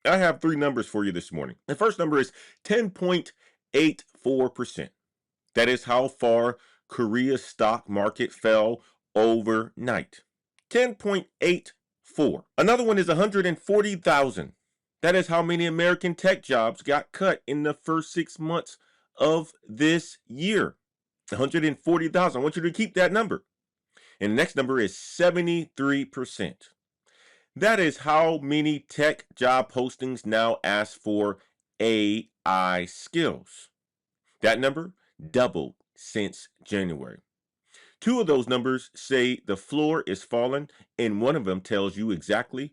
I have three numbers for you this morning. The first number is 10.84%. That is how far Korea's stock market fell overnight. 10.84. Another one is 140,000. That is how many American tech jobs got cut in the first 6 months of this year. 140,000. I want you to keep that number. And the next number is 73%. That is how many tech job postings now ask for AI skills. That number doubled since January. Two of those numbers say the floor is falling, and one of them tells you exactly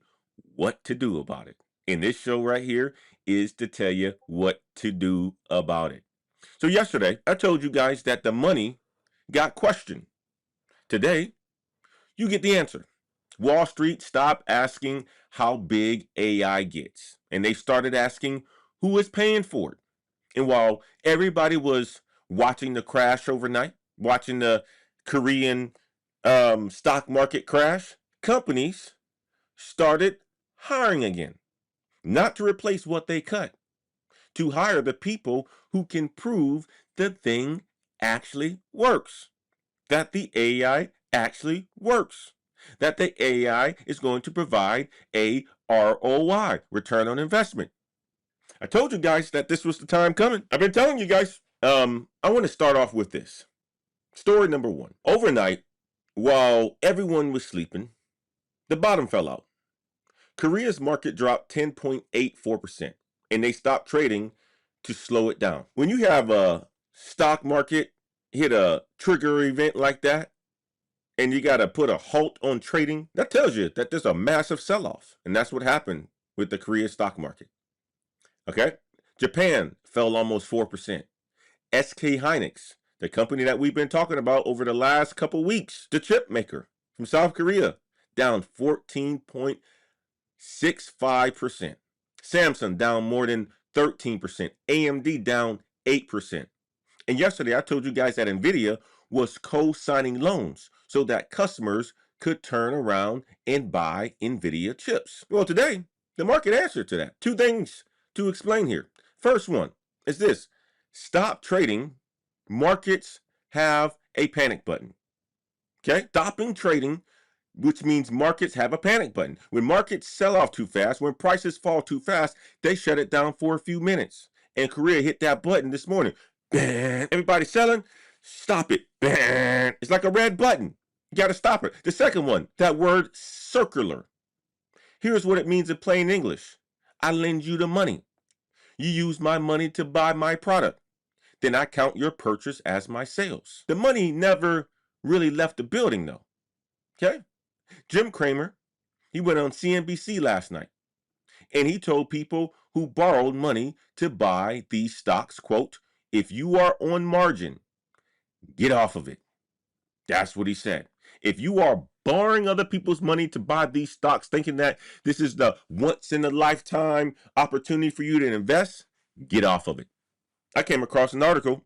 what to do about it. And this show right here is to tell you what to do about it. So yesterday, I told you guys that the money got questioned. Today, you get the answer. Wall Street stopped asking how big AI gets, and they started asking who is paying for it. And while everybody was watching the crash overnight, watching the Korean stock market crash, companies started hiring again, not to replace what they cut, to hire the people who can prove the thing actually works, that the AI actually works, that the AI is going to provide a ROI, return on investment. I told you guys that this was the time coming. I've been telling you guys. I want to start off with this. Story number one. Overnight, while everyone was sleeping, the bottom fell out. Korea's market dropped 10.84%, and they stopped trading to slow it down. When you have a stock market hit a trigger event like that, and you got to put a halt on trading, that tells you that there's a massive sell-off. And that's what happened with the Korea stock market. Okay? Japan fell almost 4%. SK Hynix, the company that we've been talking about over the last couple weeks, the chip maker from South Korea, down 14.65%. Samsung down more than 13%. AMD down 8%. And yesterday I told you guys that Nvidia was co-signing loans so that customers could turn around and buy Nvidia chips. Well, today, the market answered to that. Two things to explain here. First one is this: stop trading. Markets have a panic button. Okay? Stopping trading, which means markets have a panic button. When markets sell off too fast, when prices fall too fast, they shut it down for a few minutes. And Korea hit that button this morning. Bang. Everybody selling? Stop it. Bang. It's like a red button. You got to stop it. The second one, that word circular. Here's what it means in plain English. I lend you the money. You use my money to buy my product. Then I count your purchase as my sales. The money never really left the building though. Okay? Jim Cramer, he went on CNBC last night, and he told people who borrowed money to buy these stocks, quote, if you are on margin, get off of it. That's what he said. If you are borrowing other people's money to buy these stocks, thinking that this is the once in a lifetime opportunity for you to invest, get off of it. I came across an article,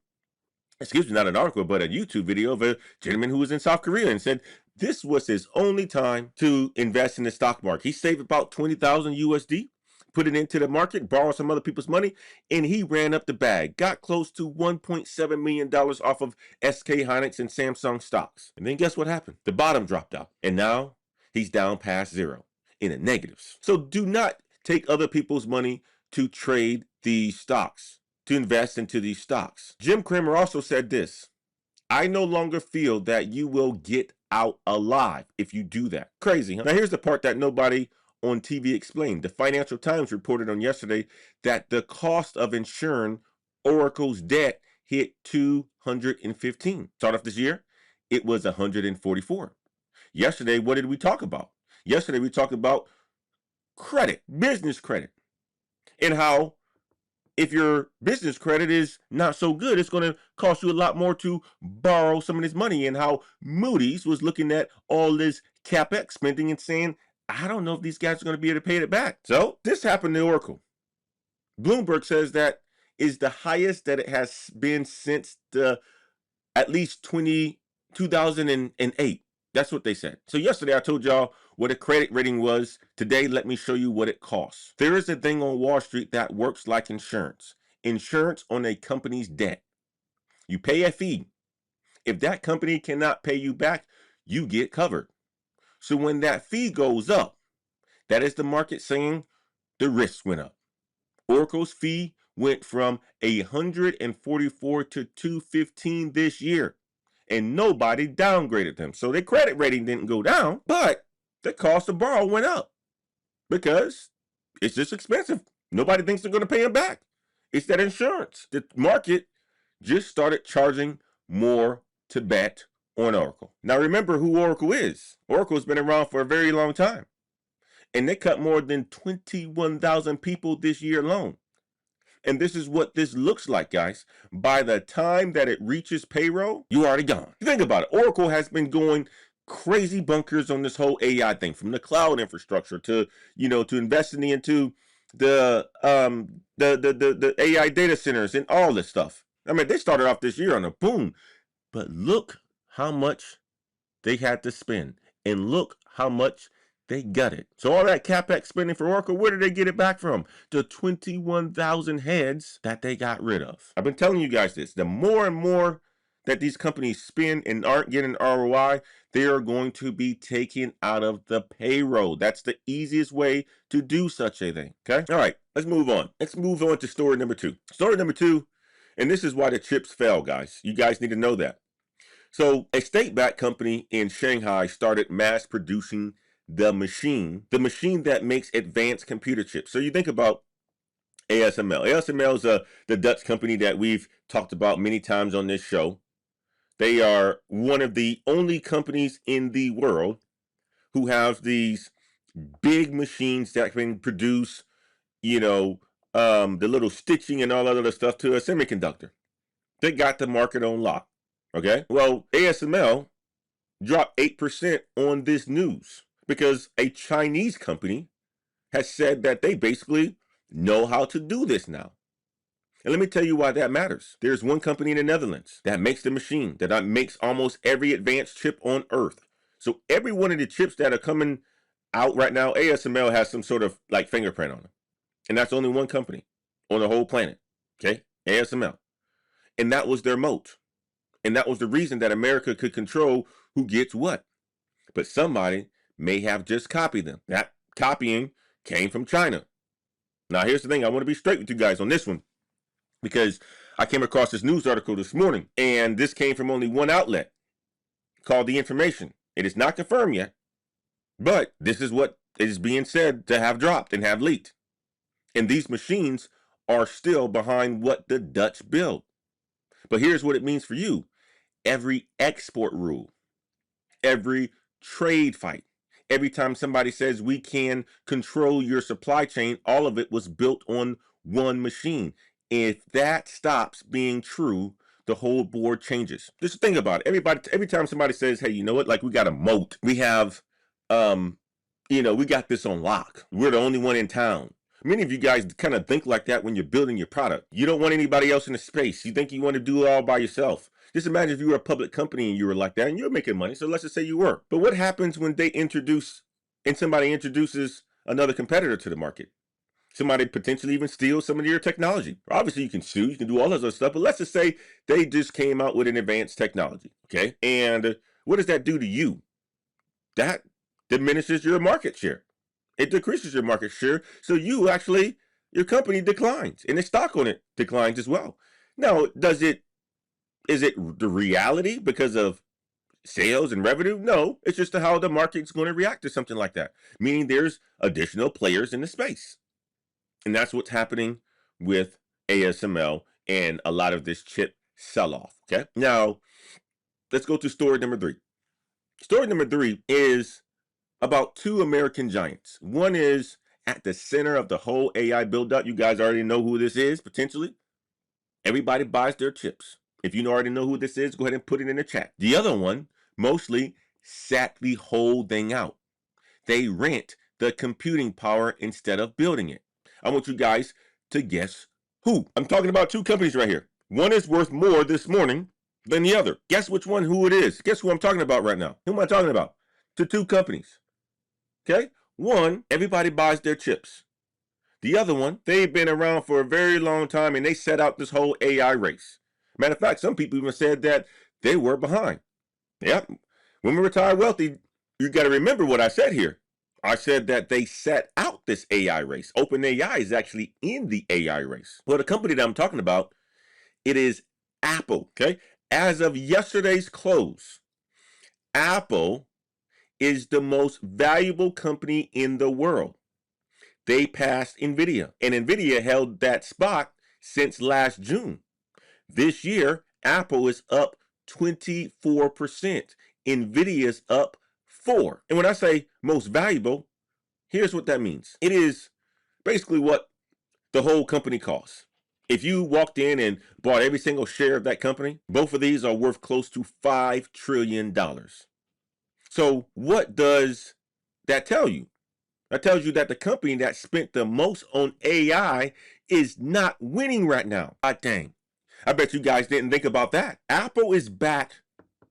not an article, but a YouTube video of a gentleman who was in South Korea and said this was his only time to invest in the stock market. He saved about 20,000 USD, put it into the market, borrowed some other people's money, and he ran up the bag, got close to $1.7 million off of SK Hynix and Samsung stocks. And then guess what happened? The bottom dropped out, and now he's down past zero in the negatives. So do not take other people's money to trade these stocks, to invest into these stocks. Jim Cramer also said this: I no longer feel that you will get out alive if you do that. Crazy, huh? Now here's the part that nobody on TV explained. The Financial Times reported on yesterday that the cost of insuring Oracle's debt hit 215. Start off this year, it was 144. Yesterday, what did we talk about? Yesterday, we talked about credit, business credit, and how if your business credit is not so good, it's going to cost you a lot more to borrow some of this money, and how Moody's was looking at all this CapEx spending and saying, I don't know if these guys are going to be able to pay it back. So this happened to Oracle. Bloomberg says that is the highest that it has been since at least 2008. That's what they said. So yesterday I told y'all what a credit rating was. Today, let me show you what it costs. There is a thing on Wall Street that works like insurance. Insurance on a company's debt. You pay a fee. If that company cannot pay you back, you get covered. So when that fee goes up, that is the market saying the risk went up. Oracle's fee went from 144 to 215 this year, and nobody downgraded them. So their credit rating didn't go down, but the cost to borrow went up because it's just expensive. Nobody thinks they're going to pay them back. It's that insurance. The market just started charging more to bet on Oracle. Now remember who Oracle is. Oracle's been around for a very long time, and they cut more than 21,000 people this year alone. And this is what this looks like, guys. By the time that it reaches payroll, you already gone. Think about it. Oracle has been going crazy bunkers on this whole AI thing, from the cloud infrastructure to, to investing into the AI data centers and all this stuff. I mean, they started off this year on a boom, but look how much they had to spend, and look how much they gutted. So all that CapEx spending for Oracle, where did they get it back from? The 21,000 heads that they got rid of. I've been telling you guys this. The more and more that these companies spend and aren't getting ROI, they are going to be taken out of the payroll. That's the easiest way to do such a thing. Okay? All right, let's move on. Let's move on to story number 2. Story number 2, and this is why the chips fell, guys. You guys need to know that. So a state-backed company in Shanghai started mass producing the machine that makes advanced computer chips. So you think about ASML. ASML is the Dutch company that we've talked about many times on this show. They are one of the only companies in the world who have these big machines that can produce, the little stitching and all that other stuff to a semiconductor. They got the market on lock. Okay? Well, ASML dropped 8% on this news, because a Chinese company has said that they basically know how to do this now. And let me tell you why that matters. There's one company in the Netherlands that makes the machine that makes almost every advanced chip on Earth. So every one of the chips that are coming out right now, ASML has some sort of like fingerprint on them. And that's only one company on the whole planet. Okay? ASML. And that was their moat. And that was the reason that America could control who gets what. But somebody may have just copied them. That copying came from China. Now, here's the thing. I want to be straight with you guys on this one, because I came across this news article this morning, and this came from only one outlet called The Information. It is not confirmed yet, but this is what is being said to have dropped and have leaked. And these machines are still behind what the Dutch build. But here's what it means for you. Every export rule, every trade fight, every time somebody says we can control your supply chain, all of it was built on one machine. If that stops being true, the whole board changes. Just think about it. Every time somebody says, hey, you know what? Like, we got a moat. We have, we got this on lock. We're the only one in town. Many of you guys kind of think like that when you're building your product. You don't want anybody else in the space. You think you want to do it all by yourself. Just imagine if you were a public company and you were like that and you're making money. So let's just say you were. But what happens when somebody introduces another competitor to the market? Somebody potentially even steals some of your technology. Obviously, you can sue, you can do all this other stuff. But let's just say they just came out with an advanced technology. Okay. And what does that do to you? That diminishes your market share. It decreases your market share. So your company declines, and the stock on it declines as well. Now, is it the reality because of sales and revenue? No, it's just how the market's going to react to something like that. Meaning there's additional players in the space. And that's what's happening with ASML and a lot of this chip sell-off. Okay. Now, let's go to story number 3. Story number 3 is about 2 American giants. One is at the center of the whole AI build-up. You guys already know who this is, potentially. Everybody buys their chips. If you already know who this is, go ahead and put it in the chat. The other one mostly sat the whole thing out. They rent the computing power instead of building it. I want you guys to guess who. I'm talking about 2 companies right here. One is worth more this morning than the other. Guess which one, who it is. Guess who I'm talking about right now. Who am I talking about? To two companies. Okay? One, everybody buys their chips. The other one, they've been around for a very long time and they set out this whole AI race. Matter of fact, some people even said that they were behind. Yep. When we retire wealthy, you got to remember what I said here. I said that they set out this AI race. OpenAI is actually in the AI race. Well, the company that I'm talking about, it is Apple. Okay. As of yesterday's close, Apple is the most valuable company in the world. They passed Nvidia, and Nvidia held that spot since last June. This year, Apple is up 24%. Nvidia's up 4%. And when I say most valuable, here's what that means. It is basically what the whole company costs. If you walked in and bought every single share of that company, both of these are worth close to $5 trillion. So what does that tell you? That tells you that the company that spent the most on AI is not winning right now. God dang. I bet you guys didn't think about that. Apple is back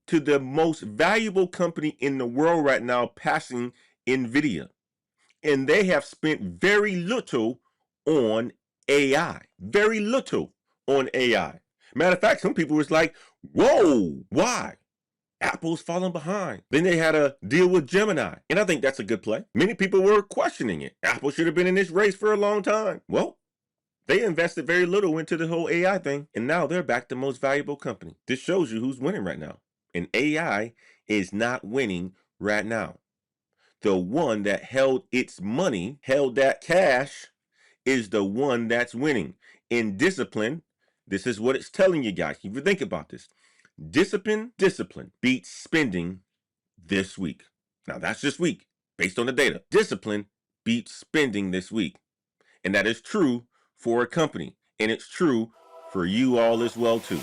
to the most valuable company in the world right now, passing Nvidia. And they have spent very little on AI. Very little on AI. Matter of fact, some people was like, whoa, why? Apple's falling behind. Then they had a deal with Gemini. And I think that's a good play. Many people were questioning it. Apple should have been in this race for a long time. Well, they invested very little into the whole AI thing, and now they're back the most valuable company. This shows you who's winning right now. And AI is not winning right now. The one that held its money, held that cash, is the one that's winning. In discipline, this is what it's telling you guys. If you think about this, discipline beats spending this week. Now that's this week, based on the data. Discipline beats spending this week. And that is true for a company. And it's true for you all as well too.